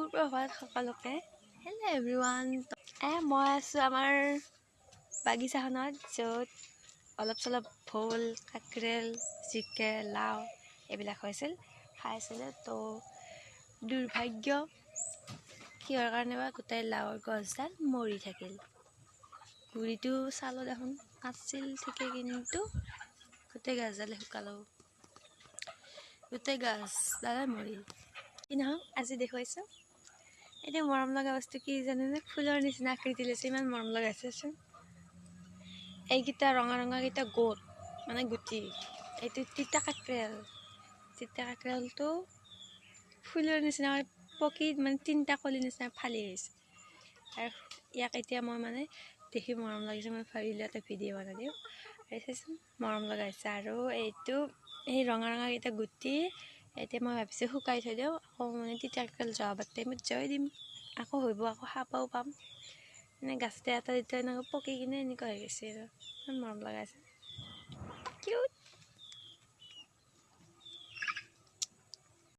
সুপ্ৰভাত সকলোকে। Hello' everyone. মই আছোঁ আমাৰ বাগিচাখনত, য'ত অলপ চলপ ভোল, কাকৰেল, জিকে, লাও এইবিলাক হৈছিল, খাইছিলে। তো দুৰ্ভাগ্য কিহৰ কাৰণে বা গোটেই লাওৰ গছডাল মৰি থাকিল। গুৰিটো চালোঁ দেখোন আছিল ঠিকে, কিন্তু গোটেই গছডালে শুকালো, গোটেই গছডালে মৰিল। কি নহওক, আজি দেখুৱাইছোঁ। এতিয়া মৰম লগা বস্তু কি জানেনে? ফুলৰ নিচিনা আকৃতি লৈছে, ইমান মৰম লগাইছেচোন। এইকেইটা ৰঙা ৰঙাকেইটা গোট মানে গুটি, এইটো তিতা কাকৰেল। তিতা কাকৰেলটো ফুলৰ নিচিনা পকি মানে তিনিটা কলিৰ নিচিনা ফালি আহিছে। আৰু ইয়াক এতিয়া মই মানে দেখি মৰম লাগিছে, মই ভাবিলোঁ এটা ভিডিঅ' বনাই দিওঁ। চাইছোন মৰম লগাইছে। আৰু এইটো এই ৰঙা ৰঙাকেইটা গুটি এতিয়া মই ভাবিছোঁ শুকাই থৈ দিওঁ, আকৌ মানে তিতা কাকৰেল যোৱাবাৰ টাইমত জয় দিম, আকৌ হ'ব, আকৌ সাপাও পাম। মানে গাছতে এটা এতিয়া এনেকৈ পকি কিনে এনেকুৱা হৈ গৈছে আৰু ইমান মৰম লগাইছে, কিউট।